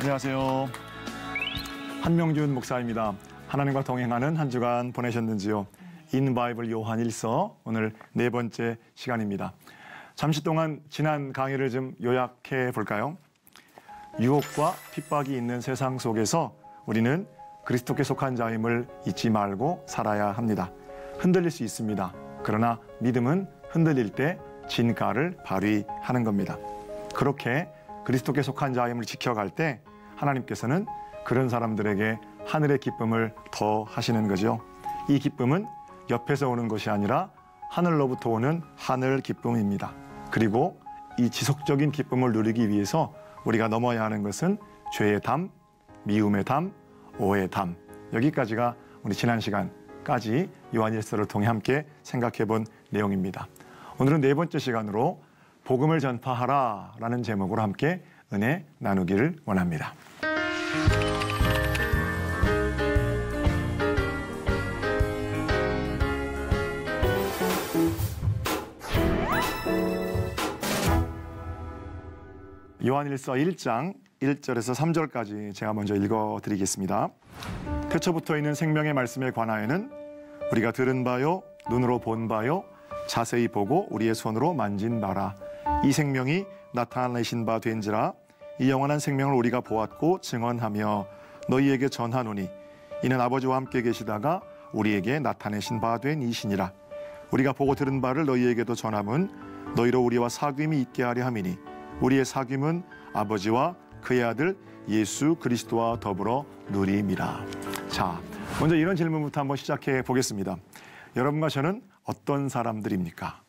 안녕하세요. 한명준 목사입니다. 하나님과 동행하는 한 주간 보내셨는지요? 인 바이블 요한일서 오늘 네 번째 시간입니다. 잠시 동안 지난 강의를 좀 요약해 볼까요? 유혹과 핍박이 있는 세상 속에서 우리는 그리스도께 속한 자임을 잊지 말고 살아야 합니다. 흔들릴 수 있습니다. 그러나 믿음은 흔들릴 때 진가를 발휘하는 겁니다. 그렇게 그리스도께 속한 자임을 지켜갈 때 하나님께서는 그런 사람들에게 하늘의 기쁨을 더 하시는 거죠. 이 기쁨은 옆에서 오는 것이 아니라 하늘로부터 오는 하늘 기쁨입니다. 그리고 이 지속적인 기쁨을 누리기 위해서 우리가 넘어야 하는 것은 죄의 담, 미움의 담, 오해의 담. 여기까지가 우리 지난 시간까지 요한일서를 통해 함께 생각해 본 내용입니다. 오늘은 네 번째 시간으로 복음을 전파하라 라는 제목으로 함께 은혜 나누기를 원합니다. 요한일서 1장 1절에서 3절까지 제가 먼저 읽어드리겠습니다. 태초부터 있는 생명의 말씀에 관하여는 우리가 들은 바요, 눈으로 본 바요, 자세히 보고 우리의 손으로 만진 바라. 이 생명이 나타내신 바 된지라. 이 영원한 생명을 우리가 보았고 증언하며 너희에게 전하노니 이는 아버지와 함께 계시다가 우리에게 나타내신 바 된 이시니라. 우리가 보고 들은 바를 너희에게도 전함은 너희로 우리와 사귐이 있게 하려 함이니 우리의 사귐은 아버지와 그의 아들 예수 그리스도와 더불어 누림이라. 자, 먼저 이런 질문부터 한번 시작해 보겠습니다. 여러분과 저는 어떤 사람들입니까?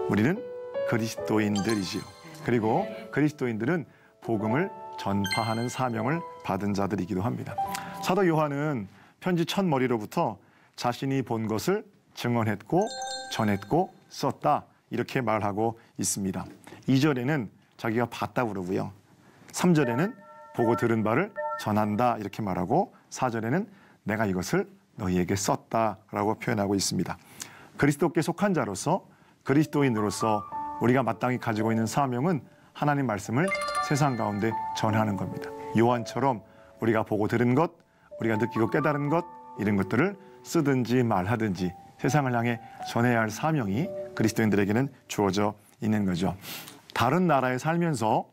우리는 그리스도인들이지요. 그리고 그리스도인들은 복음을 전파하는 사명을 받은 자들이기도 합니다. 사도 요한은 편지 첫 머리로부터 자신이 본 것을 증언했고 전했고 썼다 이렇게 말하고 있습니다. 2절에는 자기가 봤다 그러고요. 3절에는 보고 들은 바를 전한다 이렇게 말하고 4절에는 내가 이것을 너희에게 썼다라고 표현하고 있습니다. 그리스도께 속한 자로서 그리스도인으로서 우리가 마땅히 가지고 있는 사명은 하나님 말씀을 세상 가운데 전하는 겁니다. 요한처럼 우리가 보고 들은 것, 우리가 느끼고 깨달은 것 이런 것들을 쓰든지 말하든지 세상을 향해 전해야 할 사명이 그리스도인들에게는 주어져 있는 거죠. 다른 나라에 살면서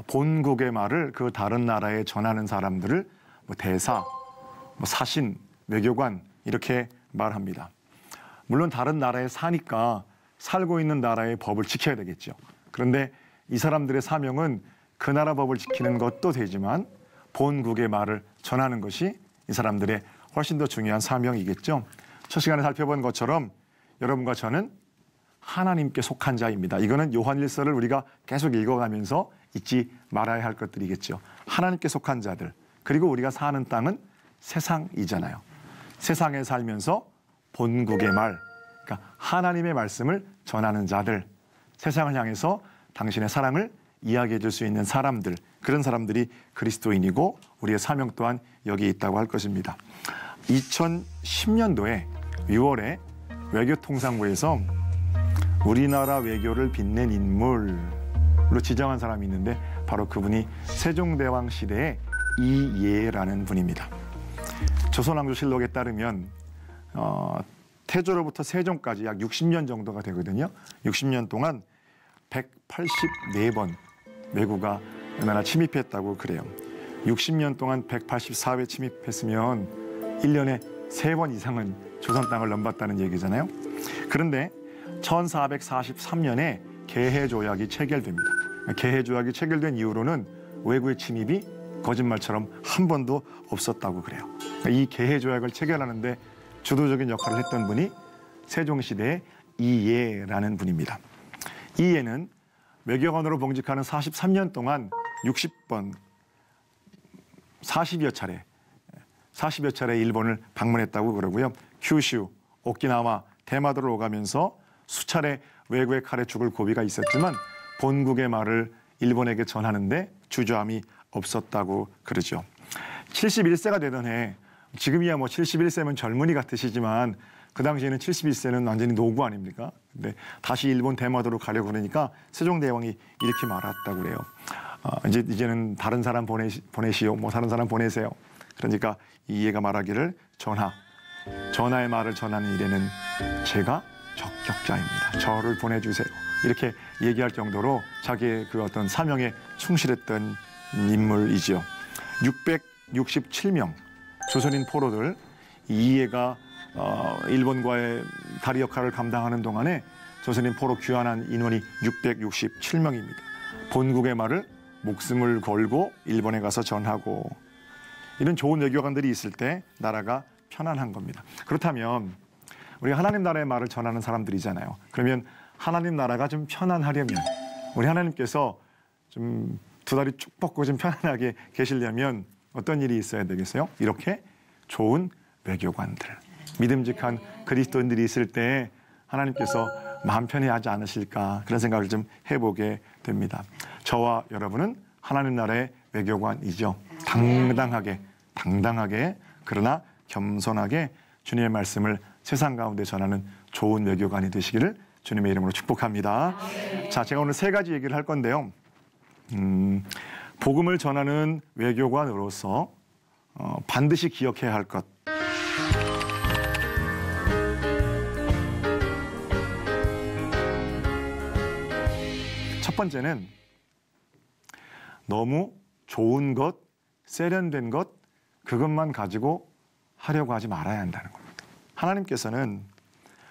본국의 말을 그 다른 나라에 전하는 사람들을 대사, 사신, 외교관 이렇게 말합니다. 물론 다른 나라에 사니까 살고 있는 나라의 법을 지켜야 되겠죠. 그런데 이 사람들의 사명은 그 나라 법을 지키는 것도 되지만 본국의 말을 전하는 것이 이 사람들의 훨씬 더 중요한 사명이겠죠. 첫 시간에 살펴본 것처럼 여러분과 저는 하나님께 속한 자입니다. 이거는 요한일서를 우리가 계속 읽어가면서 잊지 말아야 할 것들이겠죠. 하나님께 속한 자들, 그리고 우리가 사는 땅은 세상이잖아요. 세상에 살면서 본국의 말, 그러니까 하나님의 말씀을 전하는 자들, 세상을 향해서 당신의 사랑을 이야기해 줄 수 있는 사람들, 그런 사람들이 그리스도인이고 우리의 사명 또한 여기에 있다고 할 것입니다. 2010년도에 6월에 외교통상부에서 우리나라 외교를 빛낸 인물로 지정한 사람이 있는데 바로 그분이 세종대왕 시대의 이예라는 분입니다. 조선왕조실록에 따르면 태조로부터 세종까지 약 60년 정도가 되거든요. 60년 동안 184번 외구가 우리나라 침입했다고 그래요. 60년 동안 184회 침입했으면 1년에 3번 이상은 조선 땅을 넘봤다는 얘기잖아요. 그런데 1443년에 계해조약이 체결됩니다. 계해조약이 체결된 이후로는 외구의 침입이 거짓말처럼 한 번도 없었다고 그래요. 이 계해조약을 체결하는데 주도적인 역할을 했던 분이 세종시대의 이예라는 분입니다. 이예는 외교관으로 봉직하는 43년 동안 60번, 40여 차례 일본을 방문했다고 그러고요. 큐슈, 오키나와, 대마도를 오가면서 수차례 외구의 칼에 죽을 고비가 있었지만 본국의 말을 일본에게 전하는데 주저함이 없었다고 그러죠. 71세가 되던 해, 지금이야 71세면 젊은이 같으시지만 그 당시에는 71세는 완전히 노구 아닙니까? 근데 다시 일본 대마도로 가려고 그러니까 세종대왕이 이렇게 말했다고 그래요. 이제는 다른 사람 보내시오. 뭐 다른 사람 보내세요. 그러니까 이해가 말하기를 전하의 말을 전하는 일에는 제가 적격자입니다. 저를 보내주세요. 이렇게 얘기할 정도로 자기의 그 어떤 사명에 충실했던 인물이지요. 667명 조선인 포로들 이해가 일본과의 다리 역할을 감당하는 동안에 조선인 포로 귀환한 인원이 667명입니다. 본국의 말을 목숨을 걸고 일본에 가서 전하고 이런 좋은 외교관들이 있을 때 나라가 편안한 겁니다. 그렇다면 우리가 하나님 나라의 말을 전하는 사람들이잖아요. 그러면 하나님 나라가 좀 편안하려면 우리 하나님께서 좀 두 다리 쭉 뻗고 좀 편안하게 계시려면 어떤 일이 있어야 되겠어요? 이렇게 좋은 외교관들, 믿음직한 그리스도인들이 있을 때 하나님께서 마음 편해하지 않으실까 그런 생각을 좀 해보게 됩니다. 저와 여러분은 하나님 나라의 외교관이죠. 당당하게 그러나 겸손하게 주님의 말씀을 세상 가운데 전하는 좋은 외교관이 되시기를 주님의 이름으로 축복합니다. 자, 제가 오늘 세 가지 얘기를 할 건데요. 복음을 전하는 외교관으로서 반드시 기억해야 할 것. 첫 번째는 너무 좋은 것, 세련된 것, 그것만 가지고 하려고 하지 말아야 한다는 겁니다. 하나님께서는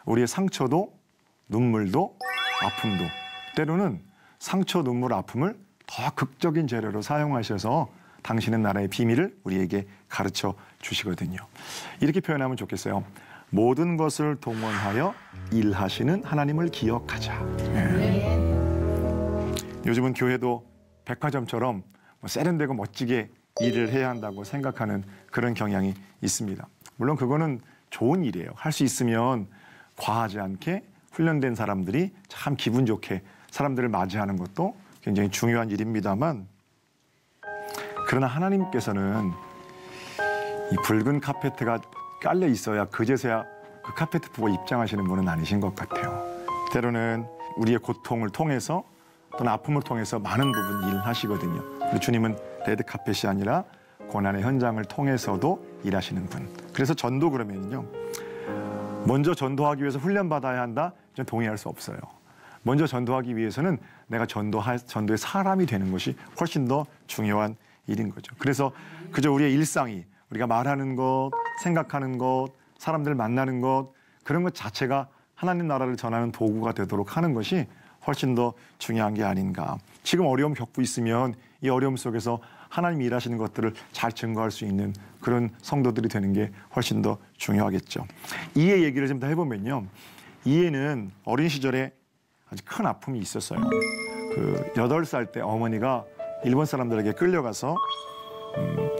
우리의 상처도 눈물도 아픔도 때로는 상처, 눈물, 아픔을 더 극적인 재료로 사용하셔서 당신의 나라의 비밀을 우리에게 가르쳐 주시거든요. 이렇게 표현하면 좋겠어요. 모든 것을 동원하여 일하시는 하나님을 기억하자. 요즘은 교회도 백화점처럼 세련되고 멋지게 일을 해야 한다고 생각하는 그런 경향이 있습니다. 물론 그거는 좋은 일이에요. 할 수 있으면 과하지 않게 훈련된 사람들이 참 기분 좋게 사람들을 맞이하는 것도 굉장히 중요한 일입니다만, 그러나 하나님께서는 이 붉은 카페트가 깔려 있어야 그제서야 그 카페트 보고 입장하시는 분은 아니신 것 같아요. 때로는 우리의 고통을 통해서 또는 아픔을 통해서 많은 부분 일을 하시거든요. 우리 주님은 레드카펫이 아니라 고난의 현장을 통해서도 일하시는 분. 그래서 전도 그러면요, 먼저 전도하기 위해서 훈련받아야 한다? 저는 동의할 수 없어요. 먼저 전도하기 위해서는 내가 전도의 사람이 되는 것이 훨씬 더 중요한 일인 거죠. 그래서 그저 우리의 일상이, 우리가 말하는 것, 생각하는 것, 사람들 만나는 것, 그런 것 자체가 하나님 나라를 전하는 도구가 되도록 하는 것이 훨씬 더 중요한 게 아닌가. 지금 어려움 겪고 있으면 이 어려움 속에서 하나님이 일하시는 것들을 잘 증거할 수 있는 그런 성도들이 되는 게 훨씬 더 중요하겠죠. 이해 얘기를 좀 더 해보면요. 이해는 어린 시절에 아주 큰 아픔이 있었어요. 8살 때 어머니가 일본 사람들에게 끌려가서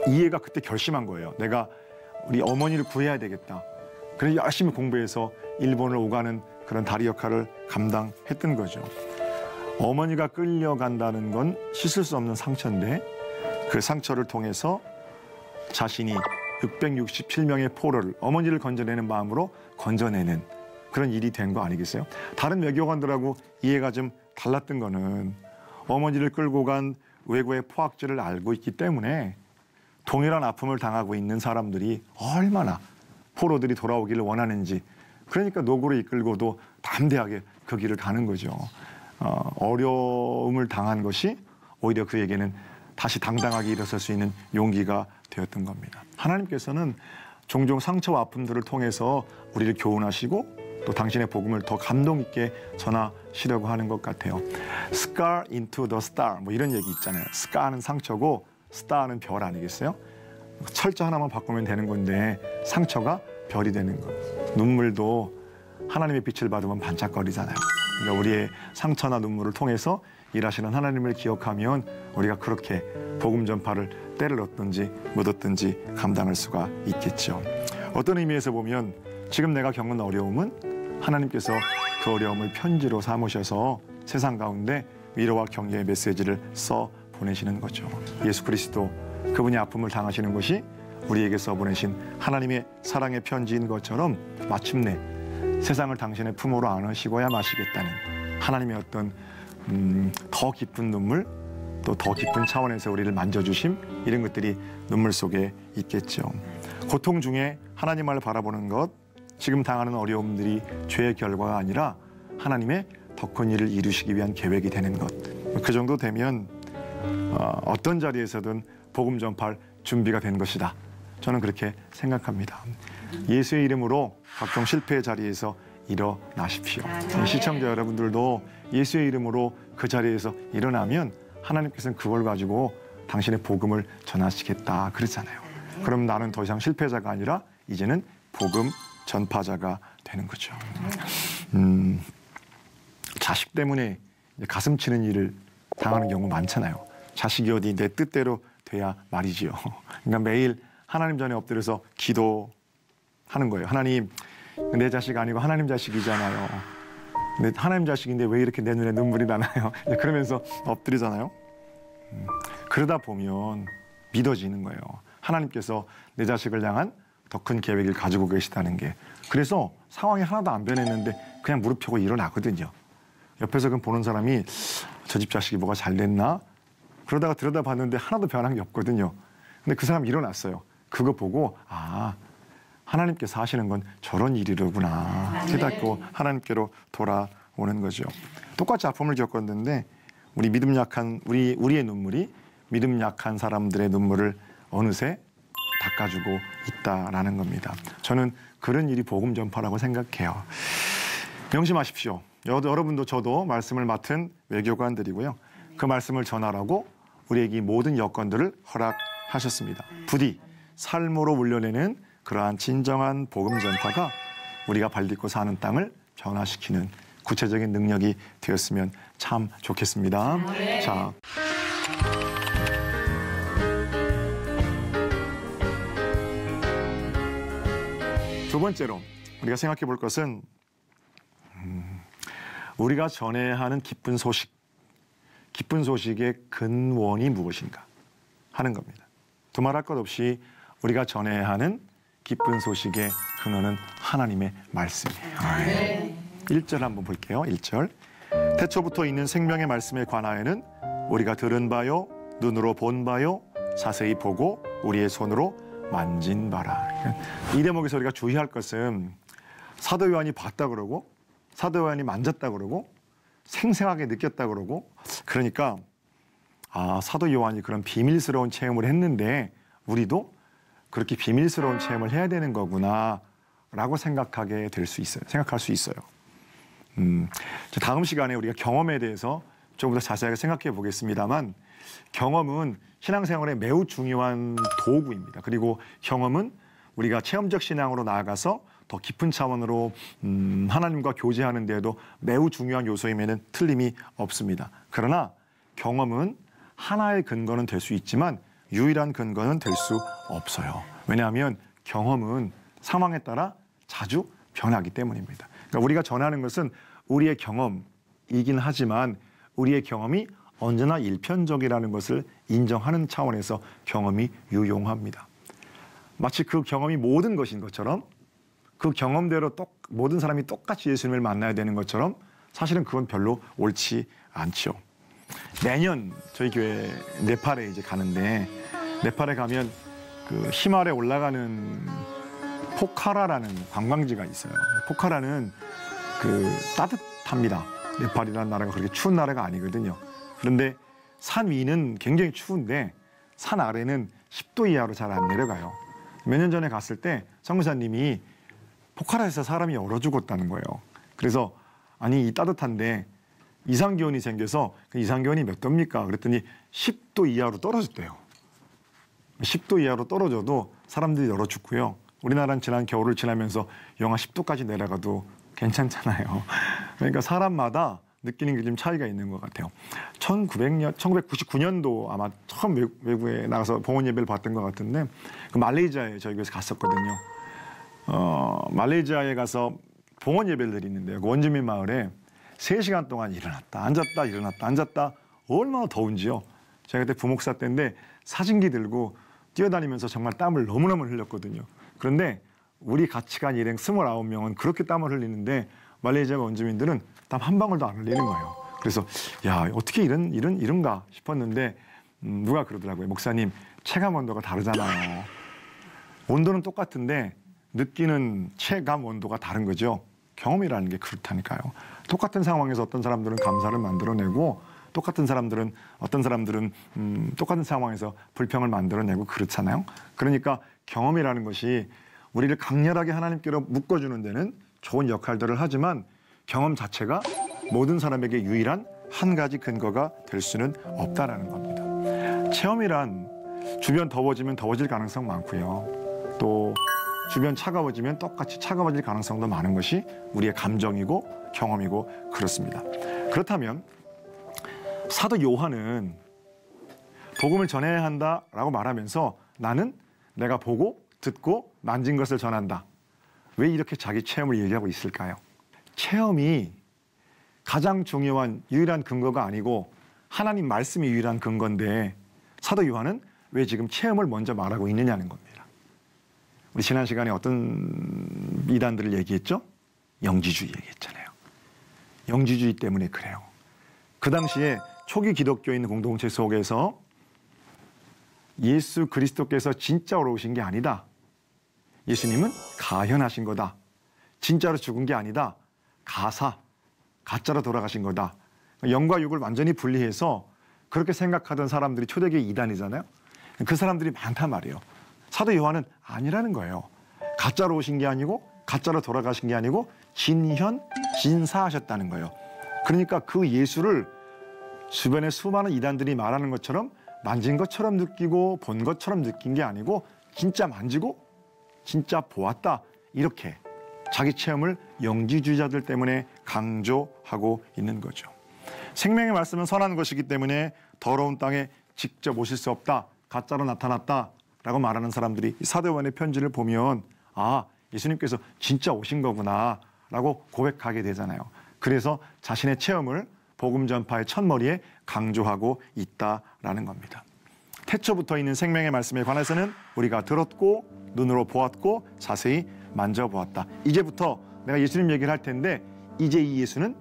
이해가 그때 결심한 거예요. 내가 우리 어머니를 구해야 되겠다. 그래서 열심히 공부해서 일본을 오가는 그런 다리 역할을 감당했던 거죠. 어머니가 끌려간다는 건 씻을 수 없는 상처인데 그 상처를 통해서 자신이 667명의 포로를, 어머니를 건져내는 마음으로 건져내는 그런 일이 된 거 아니겠어요? 다른 외교관들하고 이해가 좀 달랐던 거는 어머니를 끌고 간 외고의 포악질을 알고 있기 때문에 동일한 아픔을 당하고 있는 사람들이 얼마나 포로들이 돌아오기를 원하는지, 그러니까 노고로 이끌고도 담대하게 그 길을 가는 거죠. 어려움을 당한 것이 오히려 그에게는 다시 당당하게 일어설 수 있는 용기가 되었던 겁니다. 하나님께서는 종종 상처와 아픔들을 통해서 우리를 교훈하시고 또 당신의 복음을 더 감동 있게 전하시려고 하는 것 같아요. Scar into the star, 뭐 이런 얘기 있잖아요. Scar는 상처고 star는 별 아니겠어요? 철자 하나만 바꾸면 되는 건데 상처가 별이 되는 거. 눈물도 하나님의 빛을 받으면 반짝거리잖아요. 그러니까 우리의 상처나 눈물을 통해서 일하시는 하나님을 기억하면 우리가 그렇게 복음 전파를 때를 얻든지 못 얻든지 감당할 수가 있겠죠. 어떤 의미에서 보면 지금 내가 겪는 어려움은 하나님께서 그 어려움을 편지로 삼으셔서 세상 가운데 위로와 격려의 메시지를 써 보내시는 거죠. 예수 그리스도, 그분이 아픔을 당하시는 것이 우리에게 써 보내신 하나님의 사랑의 편지인 것처럼 마침내 세상을 당신의 품으로 안으시고야 마시겠다는 하나님의 어떤 더 깊은 눈물, 또 더 깊은 차원에서 우리를 만져주심, 이런 것들이 눈물 속에 있겠죠. 고통 중에 하나님을 바라보는 것, 지금 당하는 어려움들이 죄의 결과가 아니라 하나님의 더 큰 일을 이루시기 위한 계획이 되는 것. 그 정도 되면 어떤 자리에서든 복음 전파할 준비가 된 것이다. 저는 그렇게 생각합니다. 예수의 이름으로 각종 실패의 자리에서 일어나십시오. 시청자 여러분들도 예수의 이름으로 그 자리에서 일어나면 하나님께서는 그걸 가지고 당신의 복음을 전하시겠다 그랬잖아요. 그럼 나는 더 이상 실패자가 아니라 이제는 복음 전파자가 되는 거죠. 자식 때문에 가슴 치는 일을 당하는 경우 많잖아요. 자식이 어디 내 뜻대로 돼야 말이지요. 그러니까 매일 하나님 전에 엎드려서 기도하는 거예요. 하나님, 내 자식 아니고 하나님 자식이잖아요. 근데 하나님 자식인데 왜 이렇게 내 눈에 눈물이 나나요? 그러면서 엎드리잖아요. 그러다 보면 믿어지는 거예요. 하나님께서 내 자식을 향한 더 큰 계획을 가지고 계시다는 게. 그래서 상황이 하나도 안 변했는데 그냥 무릎 펴고 일어나거든요. 옆에서 그럼 보는 사람이 저 집 자식이 뭐가 잘 됐나? 그러다가 들여다봤는데 하나도 변한 게 없거든요. 근데 그 사람 일어났어요. 그거 보고 하나님께서 하시는 건 저런 일이로구나 깨닫고 하나님께로 돌아오는 거죠. 똑같이 아픔을 겪었는데 우리의 눈물이 믿음 약한 사람들의 눈물을 어느새 닦아주고 있다라는 겁니다. 저는 그런 일이 복음 전파라고 생각해요. 명심하십시오. 여러분도 저도 말씀을 맡은 외교관들이고요. 그 말씀을 전하라고 우리에게 이 모든 여건들을 허락하셨습니다. 부디 삶으로 물려내는 그러한 진정한 복음 전파가 우리가 발딛고 사는 땅을 변화시키는 구체적인 능력이 되었으면 참 좋겠습니다. 자. 두 번째로 우리가 생각해 볼 것은 우리가 전해야 하는 기쁜 소식의 근원이 무엇인가 하는 겁니다. 두말할 것 없이 우리가 전해야 하는 기쁜 소식의 근원은 하나님의 말씀이에요. 1절 한번 볼게요. 1절. 태초부터 있는 생명의 말씀에 관하여는 우리가 들은 바요, 눈으로 본 바요, 자세히 보고 우리의 손으로 만진 바라. 이 대목에서 우리가 주의할 것은 사도 요한이 봤다 그러고 사도 요한이 만졌다 그러고 생생하게 느꼈다 그러고, 그러니까 사도 요한이 그런 비밀스러운 체험을 했는데 우리도 그렇게 비밀스러운 체험을 해야 되는 거구나 라고 생각하게 될 수 있어요. 생각할 수 있어요. 다음 시간에 우리가 경험에 대해서 조금 더 자세하게 생각해 보겠습니다만, 경험은 신앙생활에 매우 중요한 도구입니다. 그리고 경험은 우리가 체험적 신앙으로 나아가서 더 깊은 차원으로 하나님과 교제하는 데에도 매우 중요한 요소임에는 틀림이 없습니다. 그러나 경험은 하나의 근거는 될 수 있지만 유일한 근거는 될 수 없어요. 왜냐하면 경험은 상황에 따라 자주 변하기 때문입니다. 그러니까 우리가 전하는 것은 우리의 경험이긴 하지만 우리의 경험이 언제나 일편적이라는 것을 인정하는 차원에서 경험이 유용합니다. 마치 그 경험이 모든 것인 것처럼, 그 경험대로 모든 사람이 똑같이 예수님을 만나야 되는 것처럼 사실은 그건 별로 옳지 않죠. 내년 저희 교회 네팔에 이제 가는데, 네팔에 가면 그 히말에 올라가는 포카라라는 관광지가 있어요. 포카라는 그 따뜻합니다. 네팔이라는 나라가 그렇게 추운 나라가 아니거든요. 그런데 산 위는 굉장히 추운데 산 아래는 10도 이하로 잘 안 내려가요. 몇 년 전에 갔을 때 성교사님이 포카라에서 사람이 얼어 죽었다는 거예요. 그래서 아니 이 따뜻한데 이상기온이 생겨서 그 이상기온이 몇 도입니까? 그랬더니 10도 이하로 떨어졌대요. 10도 이하로 떨어져도 사람들이 얼어 죽고요. 우리나라는 지난 겨울을 지나면서 영하 10도까지 내려가도 괜찮잖아요. 그러니까 사람마다 느끼는 게 좀 차이가 있는 것 같아요. 1999년도 아마 처음 외국에 나가서 봉헌 예배를 봤던 것 같은데, 그 말레이시아에 저희 교회에서 갔었거든요. 말레이시아에 가서 봉헌 예배를 드리는데요. 그 원주민 마을에 3시간 동안 일어났다 앉았다 일어났다 앉았다. 얼마나 더운지요. 제가 그때 부목사 때인데 사진기 들고 뛰어다니면서 정말 땀을 너무너무 흘렸거든요. 그런데 우리 가치관 일행 29명은 그렇게 땀을 흘리는데 말레이시아 원주민들은 땀 한 방울도 안 흘리는 거예요. 그래서 야, 어떻게 이런가 싶었는데 누가 그러더라고요. 목사님, 체감 온도가 다르잖아요. 온도는 똑같은데 느끼는 체감 온도가 다른 거죠. 경험이라는 게 그렇다니까요. 똑같은 상황에서 어떤 사람들은 감사를 만들어내고 어떤 사람들은 똑같은 상황에서 불평을 만들어내고 그렇잖아요. 그러니까 경험이라는 것이 우리를 강렬하게 하나님께로 묶어주는 데는 좋은 역할들을 하지만 경험 자체가 모든 사람에게 유일한 한 가지 근거가 될 수는 없다라는 겁니다. 체험이란 주변 더워지면 더워질 가능성 많고요. 또 주변 차가워지면 똑같이 차가워질 가능성도 많은 것이 우리의 감정이고 경험이고 그렇습니다. 그렇다면 사도 요한은 복음을 전해야 한다라고 말하면서 나는 내가 보고 듣고 만진 것을 전한다. 왜 이렇게 자기 체험을 얘기하고 있을까요? 체험이 가장 중요한 유일한 근거가 아니고 하나님 말씀이 유일한 근거인데 사도 요한은 왜 지금 체험을 먼저 말하고 있느냐는 겁니다. 우리 지난 시간에 어떤 이단들을 얘기했죠? 영지주의 얘기했잖아요. 영지주의 때문에 그래요. 그 당시에 초기 기독교인 공동체 속에서 예수 그리스도께서 진짜 오르신 게 아니다. 예수님은 가현하신 거다. 진짜로 죽은 게 아니다. 가짜로 돌아가신 거다. 영과 육을 완전히 분리해서 그렇게 생각하던 사람들이 초대교회 이단이잖아요. 그 사람들이 많단 말이에요. 사도 요한은 아니라는 거예요. 가짜로 오신 게 아니고 가짜로 돌아가신 게 아니고 진사하셨다는 거예요. 그러니까 그 예수를 주변의 수많은 이단들이 말하는 것처럼 만진 것처럼 느끼고 본 것처럼 느낀 게 아니고 진짜 만지고 진짜 보았다. 이렇게 자기 체험을 영지주의자들 때문에 강조하고 있는 거죠. 생명의 말씀은 선한 것이기 때문에 더러운 땅에 직접 오실 수 없다. 가짜로 나타났다. 라고 말하는 사람들이 사도 요한의 편지를 보면 아, 예수님께서 진짜 오신 거구나 라고 고백하게 되잖아요. 그래서 자신의 체험을 복음 전파의 첫머리에 강조하고 있다라는 겁니다. 태초부터 있는 생명의 말씀에 관해서는 우리가 들었고 눈으로 보았고 자세히 만져보았다. 이제부터 내가 예수님 얘기를 할 텐데 이제 이 예수는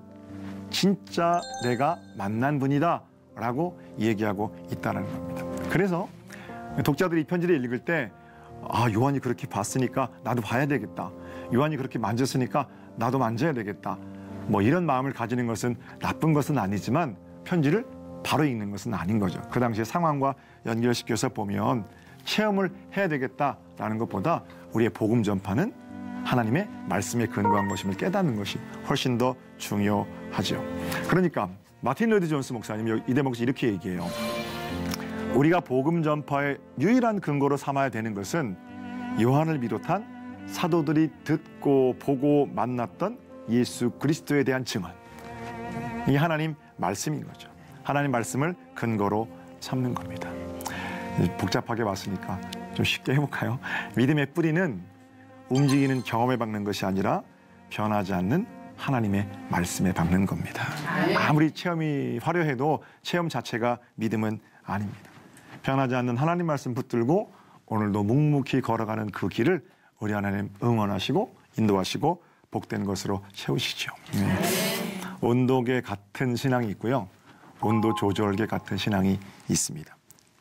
진짜 내가 만난 분이다 라고 얘기하고 있다는 겁니다. 그래서 독자들이 이 편지를 읽을 때 아, 요한이 그렇게 봤으니까 나도 봐야 되겠다. 요한이 그렇게 만졌으니까 나도 만져야 되겠다. 뭐 이런 마음을 가지는 것은 나쁜 것은 아니지만 편지를 바로 읽는 것은 아닌 거죠. 그 당시의 상황과 연결시켜서 보면 체험을 해야 되겠다라는 것보다 우리의 복음 전파는 하나님의 말씀에 근거한 것임을 깨닫는 것이 훨씬 더 중요하죠. 그러니까 마틴 로이드 존스 목사님이 이 대목에서 이렇게 얘기해요. 우리가 복음 전파의 유일한 근거로 삼아야 되는 것은 요한을 비롯한 사도들이 듣고 보고 만났던 예수 그리스도에 대한 증언. 이 하나님 말씀인 거죠. 하나님 말씀을 근거로 삼는 겁니다. 복잡하게 봤으니까 좀 쉽게 해볼까요? 믿음의 뿌리는 움직이는 경험에 박는 것이 아니라 변하지 않는 하나님의 말씀에 박는 겁니다. 아무리 체험이 화려해도 체험 자체가 믿음은 아닙니다. 변하지 않는 하나님 말씀 붙들고 오늘도 묵묵히 걸어가는 그 길을 우리 하나님 응원하시고 인도하시고 복된 것으로 채우시죠. 온도계 같은 신앙이 있고요. 온도 조절계 같은 신앙이 있습니다.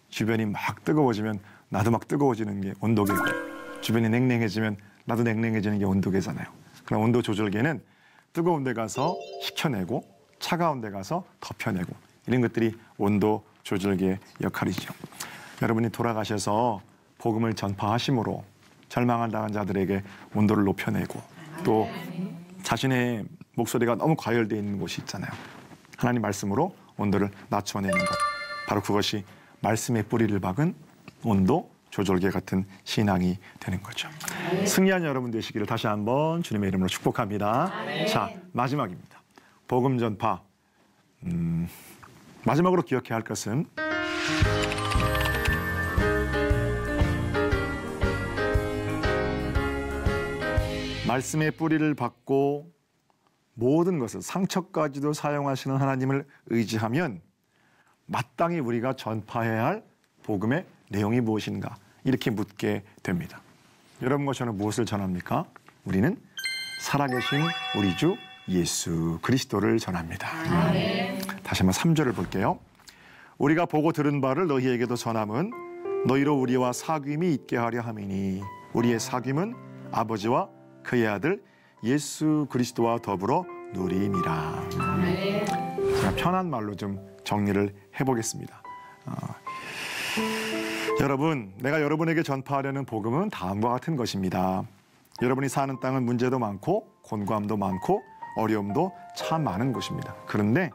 주변이 막 뜨거워지면 나도 막 뜨거워지는 게 온도계고 주변이 냉랭해지면 나도 냉랭해지는 게 온도계잖아요. 그럼 온도 조절계는 뜨거운 데 가서 식혀내고 차가운 데 가서 덮여내고 이런 것들이 온도 조절계의 역할이죠. 여러분이 돌아가셔서 복음을 전파하심으로 절망을 당한 자들에게 온도를 높여내고 또 자신의 목소리가 너무 과열되어 있는 곳이 있잖아요. 하나님 말씀으로 온도를 낮춰내는 것. 바로 그것이 말씀의 뿌리를 박은 온도 조절계 같은 신앙이 되는 거죠. 승리한 여러분 되시기를 다시 한번 주님의 이름으로 축복합니다. 자, 마지막입니다. 복음 전파. 마지막으로 기억해야 할 것은 말씀의 뿌리를 받고 모든 것을 상처까지도 사용하시는 하나님을 의지하면 마땅히 우리가 전파해야 할 복음의 내용이 무엇인가 이렇게 묻게 됩니다. 여러분과 저는 무엇을 전합니까? 우리는 살아계신 우리 주 예수 그리스도를 전합니다. 다시 한번 3절을 볼게요. 우리가 보고 들은 바를 너희에게도 전함은 너희로 우리와 사귐이 있게 하려 함이니 우리의 사귐은 아버지와 그의 아들 예수 그리스도와 더불어 누림이라. 제가 편한 말로 좀 정리를 해보겠습니다. 여러분, 내가 여러분에게 전파하려는 복음은 다음과 같은 것입니다. 여러분이 사는 땅은 문제도 많고 곤고함도 많고 어려움도 참 많은 곳입니다. 그런데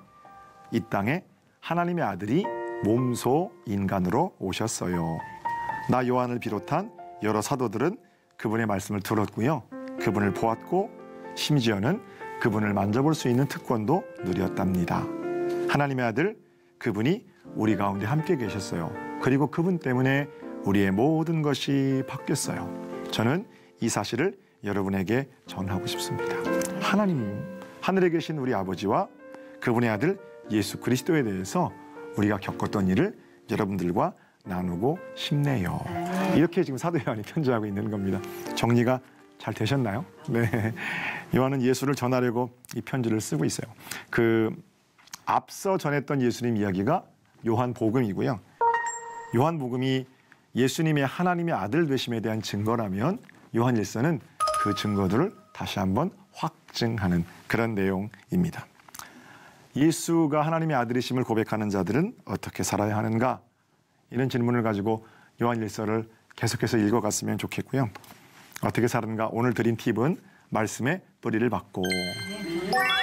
이 땅에 하나님의 아들이 몸소 인간으로 오셨어요. 나 요한을 비롯한 여러 사도들은 그분의 말씀을 들었고요. 그분을 보았고 심지어는 그분을 만져볼 수 있는 특권도 누렸답니다. 하나님의 아들, 그분이 우리 가운데 함께 계셨어요. 그리고 그분 때문에 우리의 모든 것이 바뀌었어요. 저는 이 사실을 여러분에게 전하고 싶습니다. 하나님, 하늘에 계신 우리 아버지와 그분의 아들 예수 그리스도에 대해서 우리가 겪었던 일을 여러분들과 나누고 싶네요. 이렇게 지금 사도 요한이 편지하고 있는 겁니다. 정리가 잘 되셨나요? 네. 요한은 예수를 전하려고 이 편지를 쓰고 있어요. 앞서 전했던 예수님 이야기가 요한복음이고요. 요한복음이 예수님의 하나님의 아들 되심에 대한 증거라면 요한일서는 그 증거들을 다시 한번 확증하는 그런 내용입니다. 예수가 하나님의 아들이심을 고백하는 자들은 어떻게 살아야 하는가? 이런 질문을 가지고 요한일서를 계속해서 읽어갔으면 좋겠고요. 어떻게 사는가? 오늘 드린 팁은 말씀의 뿌리를 받고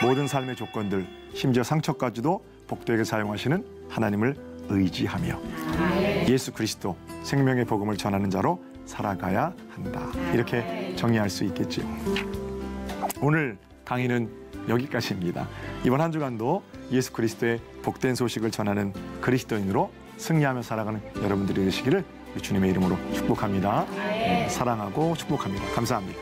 모든 삶의 조건들, 심지어 상처까지도 복되게 사용하시는 하나님을 의지하며 예수 그리스도 생명의 복음을 전하는 자로 살아가야 한다. 이렇게 정리할 수 있겠지요. 오늘 강의는 여기까지입니다. 이번 한 주간도 예수 그리스도의 복된 소식을 전하는 그리스도인으로 승리하며 살아가는 여러분들이 되시기를 주님의 이름으로 축복합니다. 사랑하고 축복합니다. 감사합니다.